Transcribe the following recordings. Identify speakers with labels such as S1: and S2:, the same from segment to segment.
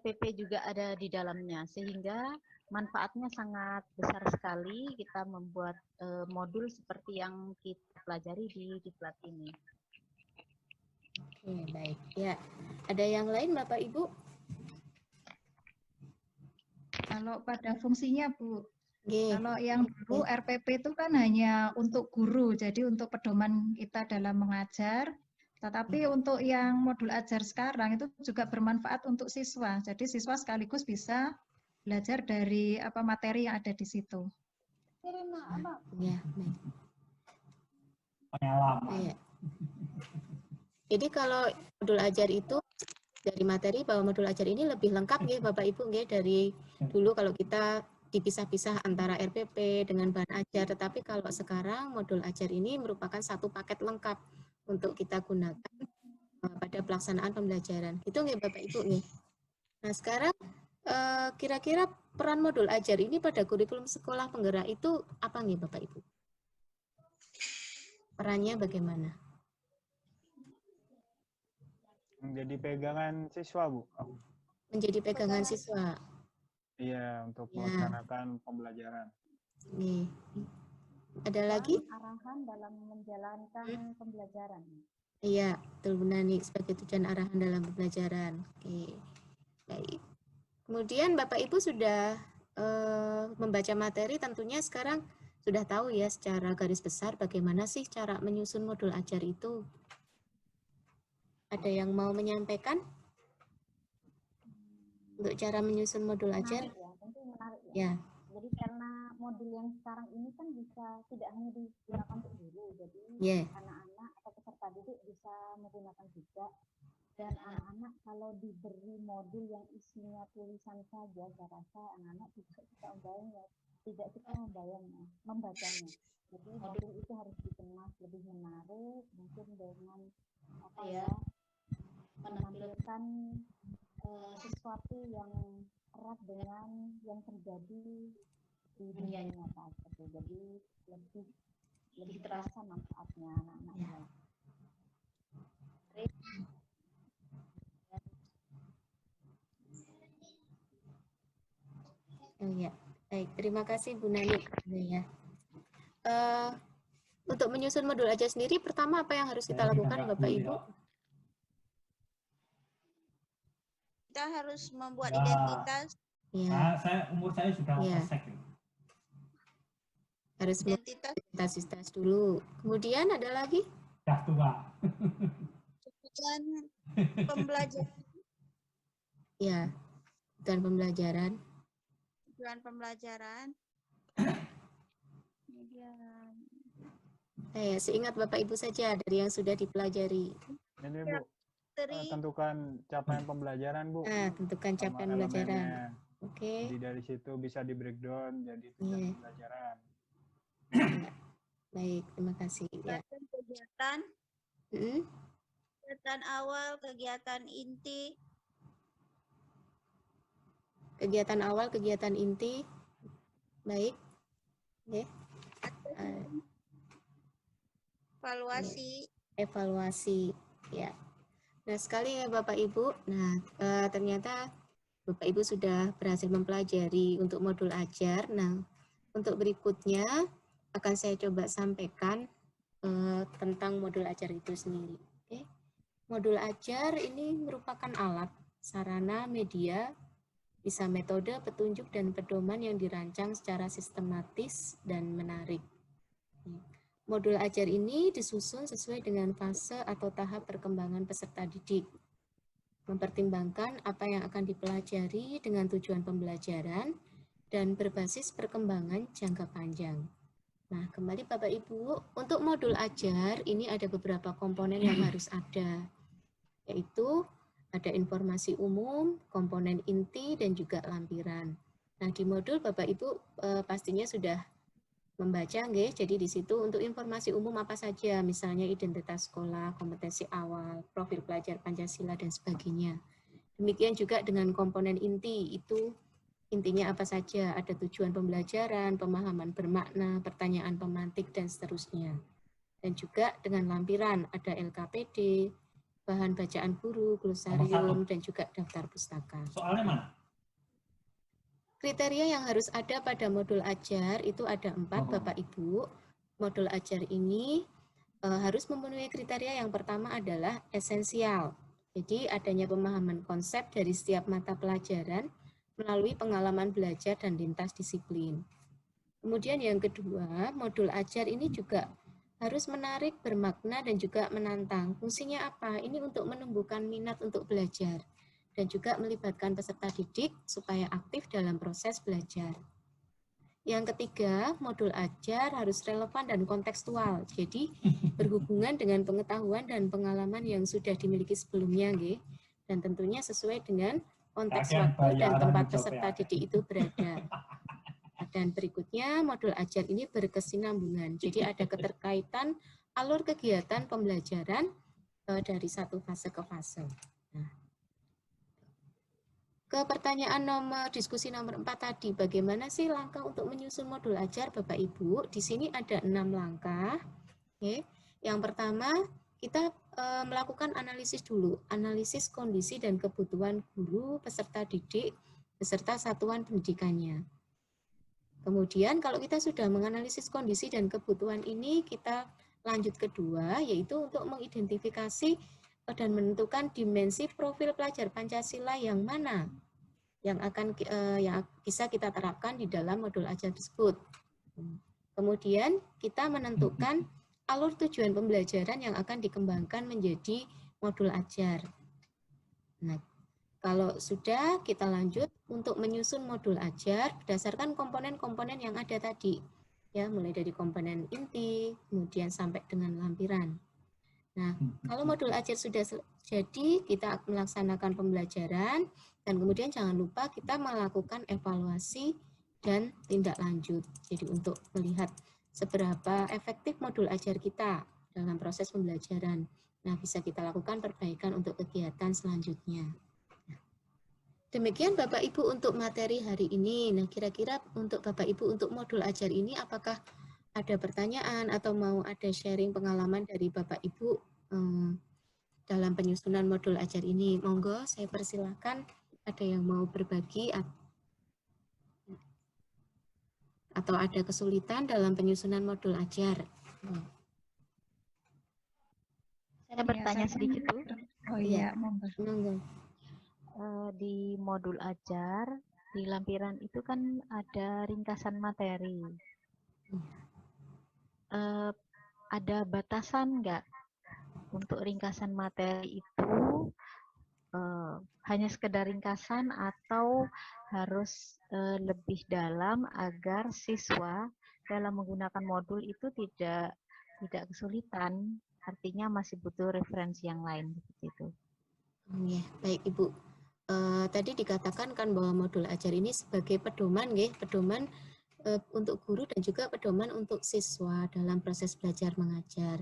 S1: RPP juga ada di dalamnya, sehingga manfaatnya sangat besar sekali kita membuat modul seperti yang kita pelajari di diklat ini.
S2: Oke, baik. Ya, ada yang lain Bapak Ibu?
S3: Kalau pada fungsinya Bu,
S2: Oke.
S3: kalau yang dulu RPP itu kan hanya untuk guru, jadi untuk pedoman kita dalam mengajar. Tetapi untuk yang modul ajar sekarang itu juga bermanfaat untuk siswa. Jadi siswa sekaligus bisa belajar dari materi yang ada di situ.
S2: Ya, baik.
S4: Pengalaman.
S2: Ya. Jadi kalau modul ajar itu dari materi bahwa modul ajar ini lebih lengkap ya Bapak Ibu ya, dari dulu kalau kita dipisah-pisah antara RPP dengan bahan ajar, tetapi kalau sekarang modul ajar ini merupakan satu paket lengkap untuk kita gunakan pada pelaksanaan pembelajaran. Itu nggih Bapak Ibu nggih. Nah, sekarang kira-kira peran modul ajar ini pada kurikulum sekolah penggerak itu apa nggih Bapak Ibu? Perannya bagaimana?
S5: Menjadi pegangan siswa, Bu.
S2: Menjadi pegangan siswa.
S5: Iya, untuk melaksanakan pembelajaran.
S2: Nih. Ada lagi?
S1: Arahan dalam menjalankan pembelajaran.
S2: Iya, betul Bu Nani, sebagai tujuan arahan dalam pembelajaran. Oke, baik. Kemudian Bapak Ibu sudah membaca materi, tentunya sekarang sudah tahu ya secara garis besar bagaimana sih cara menyusun modul ajar itu. Ada yang mau menyampaikan untuk cara menyusun modul ajar?
S1: Menarik ya, tentu menarik ya.
S2: Ya.
S1: Jadi karena modul yang sekarang ini kan bisa tidak hanya digunakan untuk guru, jadi anak-anak atau peserta didik bisa menggunakan juga. Dan anak-anak kalau diberi modul yang isinya tulisan saja, saya rasa anak-anak tidak bisa membayangnya, tidak suka membacanya. Jadi modul itu harus dikemas lebih menarik, mungkin dengan menampilkan sesuatu yang erat dengan yang terjadi di dunia nyata. Jadi lebih terasa manfaatnya anak-anak.
S2: Oh ya, baik. Terima kasih Bu Nani. Ya. Untuk menyusun modul ajar sendiri, pertama apa yang harus kita lakukan, Bapak Ibu?
S6: Kita harus membuat identitas.
S4: Nah, umur saya sudah selesai.
S2: Harus identitas dulu. Kemudian ada lagi?
S4: Sudah tua.
S6: Tujuan pembelajaran.
S2: Ya, tujuan pembelajaran.
S6: Tujuan pembelajaran. Kemudian.
S2: Seingat Bapak Ibu saja dari yang sudah dipelajari.
S5: Ini Bu, tentukan capaian pembelajaran Bu.
S2: Tentukan capaian pembelajaran. Oke.
S5: Jadi dari situ bisa di breakdown jadi tujuan pembelajaran.
S2: Ya. Baik, terima kasih. Ya.
S6: Kegiatan. Kegiatan awal, kegiatan inti.
S2: Kegiatan awal, kegiatan inti. Baik. Oke.
S6: Evaluasi.
S2: Evaluasi, ya. Nah, sekali ya Bapak Ibu. Nah, ternyata Bapak Ibu sudah berhasil mempelajari untuk modul ajar. Nah, untuk berikutnya akan saya coba sampaikan tentang modul ajar itu sendiri. Oke. Modul ajar ini merupakan alat, sarana, media, bisa metode, petunjuk, dan pedoman yang dirancang secara sistematis dan menarik. Modul ajar ini disusun sesuai dengan fase atau tahap perkembangan peserta didik. Mempertimbangkan apa yang akan dipelajari dengan tujuan pembelajaran dan berbasis perkembangan jangka panjang. Nah, kembali Bapak Ibu, untuk modul ajar ini ada beberapa komponen yang harus ada, yaitu ada informasi umum, komponen inti, dan juga lampiran. Nah, di modul Bapak Ibu pastinya sudah membaca, nggih. Jadi di situ untuk informasi umum apa saja, misalnya identitas sekolah, kompetensi awal, profil pelajar Pancasila, dan sebagainya. Demikian juga dengan komponen inti, itu intinya apa saja, ada tujuan pembelajaran, pemahaman bermakna, pertanyaan pemantik, dan seterusnya. Dan juga dengan lampiran, ada LKPD, bahan bacaan guru, glosarium, dan juga daftar pustaka.
S4: Soalnya mana?
S2: Kriteria yang harus ada pada modul ajar itu ada 4, Bapak Ibu. Modul ajar ini harus memenuhi kriteria. Yang pertama adalah esensial. Jadi adanya pemahaman konsep dari setiap mata pelajaran melalui pengalaman belajar dan lintas disiplin. Kemudian yang kedua, modul ajar ini juga harus menarik, bermakna, dan juga menantang. Fungsinya apa? Ini untuk menumbuhkan minat untuk belajar dan juga melibatkan peserta didik supaya aktif dalam proses belajar. Yang ketiga, modul ajar harus relevan dan kontekstual. Jadi berhubungan dengan pengetahuan dan pengalaman yang sudah dimiliki sebelumnya, nggih. Dan tentunya sesuai dengan konteks waktu dan tempat peserta didik itu berada. Dan berikutnya, modul ajar ini berkesinambungan. Jadi ada keterkaitan alur kegiatan pembelajaran dari satu fase ke fase. Nah, ke pertanyaan diskusi nomor 4 tadi, bagaimana sih langkah untuk menyusun modul ajar Bapak Ibu? Di sini ada 6 langkah. Oke. Yang pertama, kita melakukan analisis dulu, analisis kondisi dan kebutuhan guru, peserta didik, beserta satuan pendidikannya. Kemudian kalau kita sudah menganalisis kondisi dan kebutuhan ini, kita lanjut kedua, yaitu untuk mengidentifikasi dan menentukan dimensi profil pelajar Pancasila yang mana yang bisa kita terapkan di dalam modul ajar tersebut. Kemudian kita menentukan alur tujuan pembelajaran yang akan dikembangkan menjadi modul ajar. Nah, kalau sudah, kita lanjut untuk menyusun modul ajar berdasarkan komponen-komponen yang ada tadi, ya, mulai dari komponen inti, kemudian sampai dengan lampiran. Nah, kalau modul ajar sudah jadi, kita melaksanakan pembelajaran, dan kemudian jangan lupa kita melakukan evaluasi dan tindak lanjut. Jadi untuk melihat seberapa efektif modul ajar kita dalam proses pembelajaran. Nah, bisa kita lakukan perbaikan untuk kegiatan selanjutnya. Demikian Bapak Ibu untuk materi hari ini. Nah, kira-kira untuk Bapak Ibu untuk modul ajar ini apakah ada pertanyaan atau mau ada sharing pengalaman dari Bapak Ibu dalam penyusunan modul ajar ini? Monggo, saya persilahkan ada yang mau berbagi atau ada kesulitan dalam penyusunan modul ajar.
S7: Saya bertanya sedikit, Bu.
S3: Oh iya, monggo.
S7: Di modul ajar, di lampiran itu kan ada ringkasan materi. Ada batasan nggak untuk ringkasan materi itu? Hanya sekedar ringkasan atau harus lebih dalam agar siswa dalam menggunakan modul itu tidak kesulitan, artinya masih butuh referensi yang lain seperti itu.
S2: Ya, baik Ibu. Tadi dikatakan kan bahwa modul ajar ini sebagai pedoman, ya, pedoman untuk guru dan juga pedoman untuk siswa dalam proses belajar mengajar.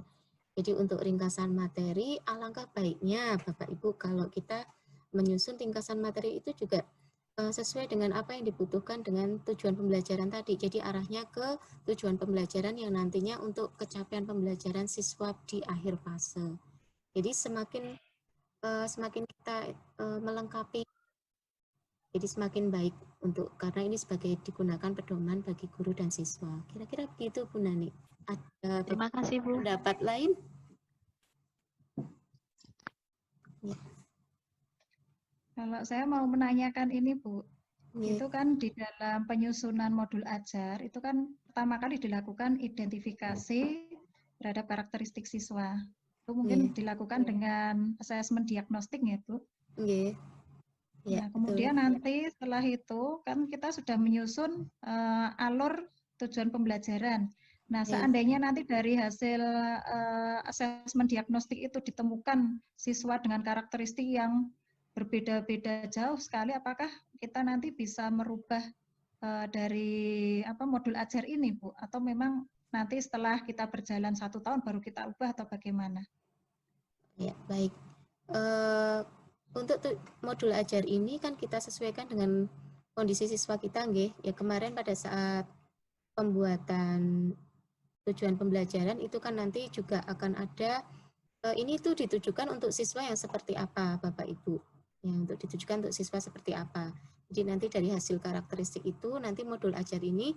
S2: Jadi untuk ringkasan materi, alangkah baiknya Bapak Ibu kalau kita menyusun ringkasan materi itu juga sesuai dengan apa yang dibutuhkan dengan tujuan pembelajaran tadi. Jadi arahnya ke tujuan pembelajaran yang nantinya untuk capaian pembelajaran siswa di akhir fase. Jadi semakin kita melengkapi, jadi semakin baik karena ini sebagai digunakan pedoman bagi guru dan siswa. Kira-kira begitu Bu Nani. Ada
S7: Terima kasih Bu.
S2: Pendapat lain? Ya.
S3: Kalau saya mau menanyakan ini Bu,
S2: Ya.
S3: itu kan di dalam penyusunan modul ajar itu kan pertama kali dilakukan identifikasi terhadap karakteristik siswa. Itu mungkin dilakukan dengan asesmen diagnostik ya Bu.
S2: Ya. Ya,
S3: nah, kemudian nanti setelah itu kan kita sudah menyusun alur tujuan pembelajaran. Nah, seandainya nanti dari hasil asesmen diagnostik itu ditemukan siswa dengan karakteristik yang berbeda-beda jauh sekali, apakah kita nanti bisa merubah dari modul ajar ini, Bu? Atau memang nanti setelah kita berjalan 1 tahun baru kita ubah atau bagaimana?
S2: Ya, baik. Untuk modul ajar ini kan kita sesuaikan dengan kondisi siswa kita, nggih. Ya, kemarin pada saat pembuatan tujuan pembelajaran itu kan nanti juga akan ada ini tuh ditujukan untuk siswa yang seperti apa, Bapak Ibu. Ya, untuk ditujukan untuk siswa seperti apa. Jadi nanti dari hasil karakteristik itu, nanti modul ajar ini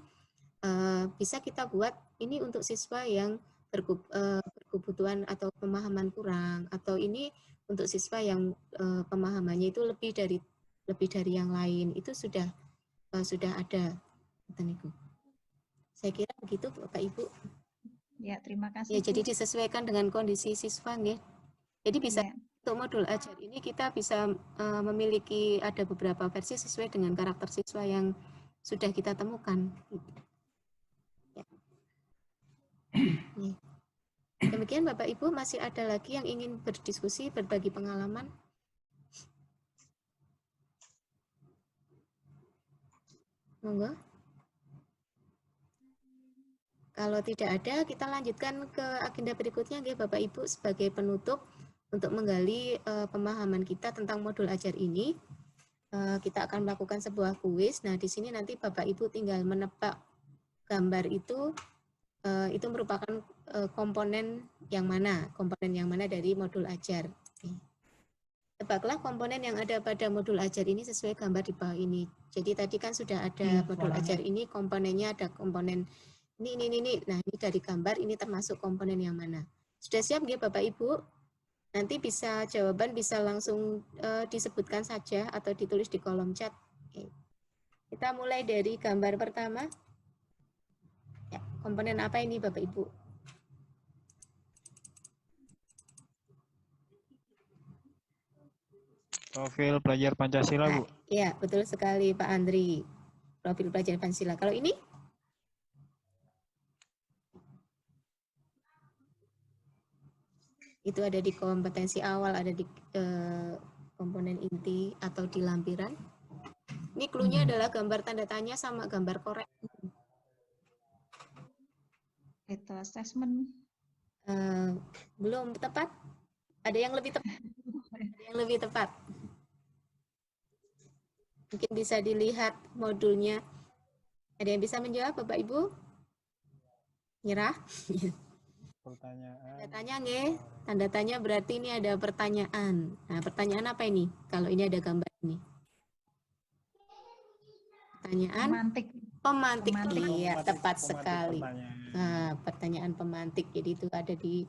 S2: bisa kita buat ini untuk siswa yang berkebutuhan atau pemahaman kurang, atau ini untuk siswa yang pemahamannya itu lebih dari yang lain. Itu sudah ada. Saya kira begitu, Bapak Ibu.
S3: Ya, terima kasih.
S2: Ya, jadi disesuaikan dengan kondisi siswa, nggih. Jadi bisa untuk modul ajar ini kita bisa memiliki ada beberapa versi sesuai dengan karakter siswa yang sudah kita temukan. Ya. Demikian Bapak Ibu, masih ada lagi yang ingin berdiskusi, berbagi pengalaman? Monggo. Kalau tidak ada, kita lanjutkan ke agenda berikutnya, ya Bapak Ibu, sebagai penutup untuk menggali pemahaman kita tentang modul ajar ini. Kita akan melakukan sebuah kuis. Nah, di sini nanti Bapak Ibu tinggal menebak gambar itu merupakan komponen yang mana dari modul ajar. Tebaklah komponen yang ada pada modul ajar ini sesuai gambar di bawah ini. Jadi tadi kan sudah ada modul ajar ini, komponennya ada komponen ini. Nah, ini dari gambar ini termasuk komponen yang mana. Sudah siap nggih Bapak Ibu? Nanti jawaban bisa langsung disebutkan saja atau ditulis di kolom chat. Oke. Kita mulai dari gambar pertama. Ya, komponen apa ini Bapak Ibu?
S5: Profil pelajar Pancasila, Bu.
S2: Iya, betul sekali Pak Andri. Profil pelajar Pancasila. Kalau ini? Itu ada di kompetensi awal, ada di komponen inti atau di lampiran. Ini clue-nya adalah gambar tanda tanya sama gambar korek.
S3: Itu assessment.
S2: Belum tepat? Ada yang lebih tepat? Ada yang lebih tepat. Mungkin bisa dilihat modulnya. Ada yang bisa menjawab, Bapak Ibu? Nyerah?
S5: Pertanyaan.
S2: Tanda tanya nggih. Tanda tanya berarti ini ada pertanyaan. Nah, pertanyaan apa ini? Kalau ini ada gambar ini. Pertanyaan pemantik. Iya, tepat sekali. Nah, pertanyaan pemantik. Jadi itu ada di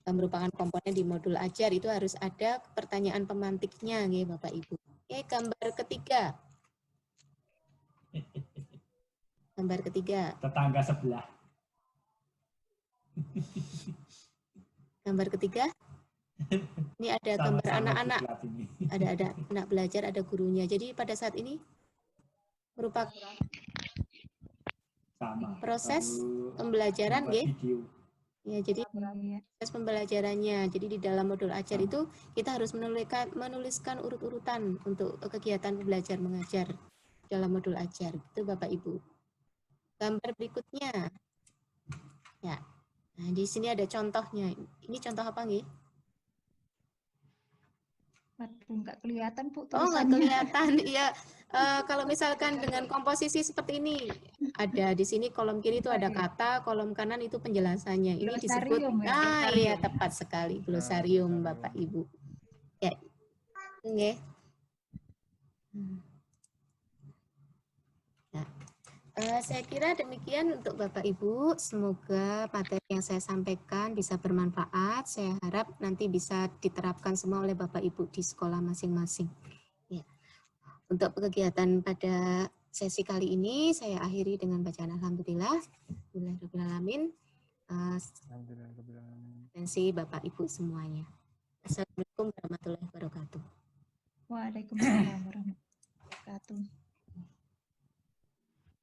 S2: merupakan komponen di modul ajar, itu harus ada pertanyaan pemantiknya nggih Bapak Ibu. Oke, gambar ketiga. Gambar ketiga.
S4: Tetangga sebelah.
S2: Gambar ketiga. Ini ada gambar anak-anak. Ada anak belajar, ada gurunya. Jadi pada saat ini merupakan proses pembelajaran nggih. Ya, jadi proses pembelajarannya. Jadi di dalam modul ajar itu kita harus menuliskan urut-urutan untuk kegiatan belajar mengajar dalam modul ajar. Itu Bapak Ibu. Gambar berikutnya. Ya. Nah, di sini ada contohnya. Ini contoh apa nggih?
S3: Waduh, nggak kelihatan Bu
S2: tulisannya. Oh, nggak kelihatan. Iya. Kalau misalkan dengan komposisi seperti ini, ada di sini kolom kiri itu ada kata, kolom kanan itu penjelasannya. Ini disebut, iya tepat sekali, glosarium Bapak Ibu. Ya, oke. Nah, saya kira demikian untuk Bapak Ibu. Semoga materi yang saya sampaikan bisa bermanfaat. Saya harap nanti bisa diterapkan semua oleh Bapak Ibu di sekolah masing-masing. Ya. Untuk kegiatan pada sesi kali ini saya akhiri dengan bacaan alhamdulillah. Alhamdulillahirabbil alamin. Bapak Ibu semuanya. Assalamualaikum warahmatullahi wabarakatuh.
S3: Waalaikumsalam warahmatullahi wabarakatuh.